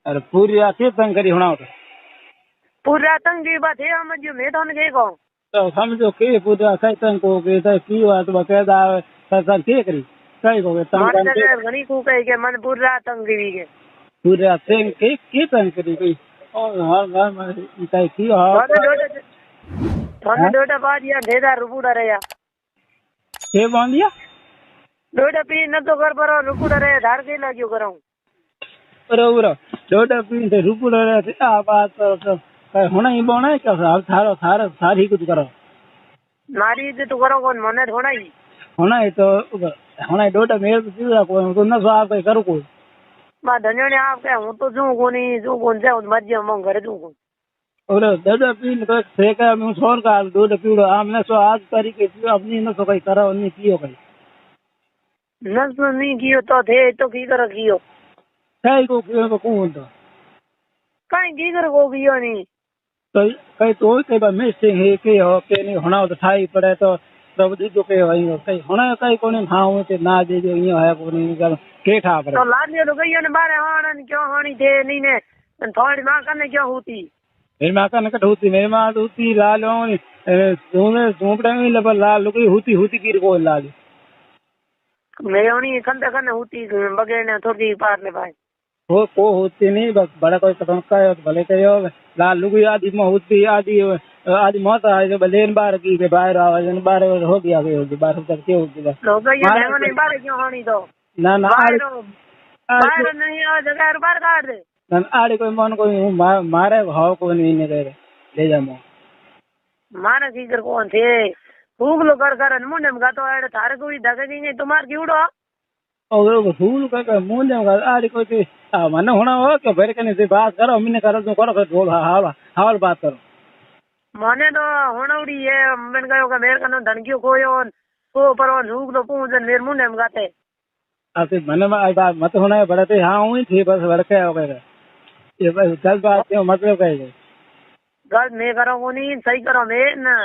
अरे पूरी रात से तंग करी होना होता पूरा तंग की बात है हम जो मैं तो नहीं कहूँ तो समझो के पूरी रात कई तंग को के तो की बात बकायदा सर के करी कई को तंग मन करके जगह घनी को कहे के मन पूरा तंग की के पूरी रात से के तंग करी कोई और हर में कई की हो थोने डोडा बाद या ढेरा रुपुड़ा रहा के बांध दिया डोडा पी न तो कर पर रुपुड़ा रहे धार के लाग्यो कराऊं बरोबर डोडा पी से रूप रहे थे आ बात तो कई होना ही बोना है क्या थारो थारो सारी कुछ करो मारी इज्जत तो करो कौन मने थोड़ा ही होना है तो होना है डोडा मेरे तो सीधा कोई तो न सो आप कहीं करो कोई मां धन्यो ने आप क्या हूं तो जू कोनी जू कोन से मर्जी हम घर जू कोन और डोडा पी तो सेका में छोड़ का डोडा पीड़ो आमने सो आज तरीके से अपनी न सो कहीं करो नहीं कियो कहीं नस नहीं कियो तो थे तो की कर कियो कई को कौन तो काई की कर को कियो नहीं तो कई तो कई बार मिसिंग है के हो के नहीं होना तो ठाई पड़े तो सब जो के वही कई होना कई कोने हां ते ना दे जो यो है कोने निकल के ठा पड़े तो लालियो तो गयो ने बारे हाणन क्यों हाणी थे नहीं ने थोड़ी मां कने क्यों होती मेरी माँ का नकट होती मेरी माँ तो होती लाल सोने झोंपड़े में लबल लाल लुकी होती गिर को लाल मेरे उनी खंडे खंडे होती बगैर ने थोड़ी पार ले पाए को होती नहीं बस बड़ा कोई पता का भले कहो लाल लुकी आदि में होती आदि आदि मौत आए जो बलेन बार की के बाहर आवाज बार हो गया होगी बार तक के होगी बस तो गयो ने नहीं बारे क्यों हाणी तो ना ना बाहर नहीं आ जगह बाहर काट दे ना आड़े कोई मन कोई मारे भाव को नहीं ने ले जा मो मारे की कर कौन थे भूख लो कर मुंडे में गातो आड़े थारे कोई दगे नहीं तुम्हार क्यों और वो फूल का मुंह ने आड़े कोई मन होना हो कि भर के से बात करो मैंने करो तुम करो बोल हाल हाल बात करो मने तो होनौड़ी है मैंने कहो कि मेरे कनो धनकियो कोयो को पर झूक लो पूजन मेरे मुंडे में गाते आपके मन में बात मत होना है बड़े हाँ हुई थी बस लड़के हो गए ये बस गलत बात क्यों मतलब कहेगा गलत मैं करो को नहीं सही करो मैं न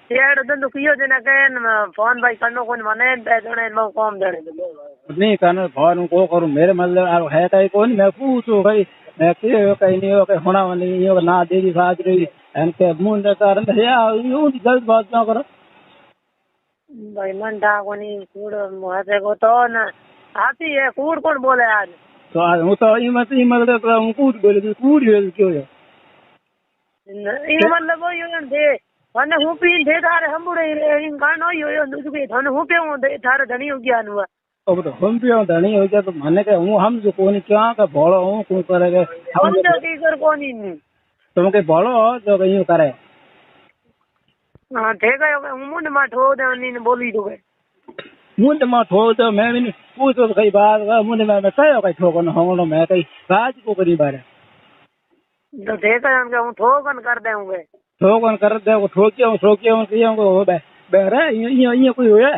शेड दंदु कियो जना कहन फोन भाई करनो कोन मने जणे मो कम जणे नहीं करना फोन को करूं मेरे मतलब है कहीं कौन मैं पूछूं भाई मैं के कहीं नहीं हो कहीं होना नहीं हो ना देवी साज रही इनके मुंडे कारण या यूं गलत बात ना करो भाई मन था को नहीं कूड़ मुहासे को तो न आती है कूड़ कौन बोले आज तो आज હું તો ઈ मतलब હું કૂદ બોલે કૂડ क्यों है ઈ मतलब यो थे અને હું પી દે તારે હંબુડે इन गानो यो दुके थने હું पे હું दे थारे धनी हो गया नुआ अब तो हम पे धनी हो गया तो माने के हूं हम जो कोनी क्या का भोलो हूं को करेगा हम तो की कर कोनी तुम के भोलो जो कहीं करे हां ठीक है હું મુંડ માં ठो दे नी बोली दो मुंड में ठो तो मैं भी पूछो कई बात मुंड में कहो कई ठोकन होनो मैं कई राज को करी बारे तो ठीक है हम ठोकन कर देंगे ठोकन कर दे वो ठोकियो कियो को हो बे रे ये कोई होया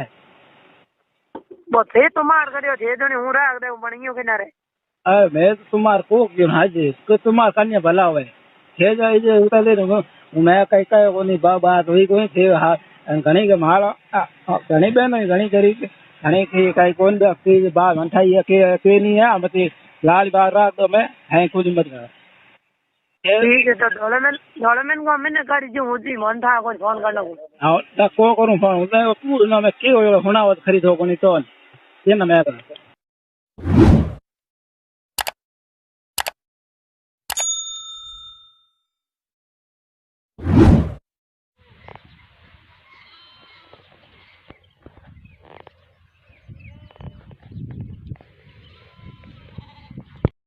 वो थे तुम्हार करियो थे जने हूं राख दे बणियो किनारे अरे मैं तो तुम्हार को क्यों हाजे को तुम्हार कन्या भला होवे थे जाए जे उता ले रो मैं कई कई को नहीं बात हुई कोई थे घणी के माल घणी बहन घणी करी घणी की कई कौन व्यक्ति बात मंठाई के नहीं है मत लाल बार राख दो मैं है कुछ मत कर ठीक है तो डोलेमेन को मैंने करी जो होती मन था कोई फोन करना हां दा को करूं फोन उदे पूर्ण ना मैं के होना होत खरीदो कोनी तो ये ना मैं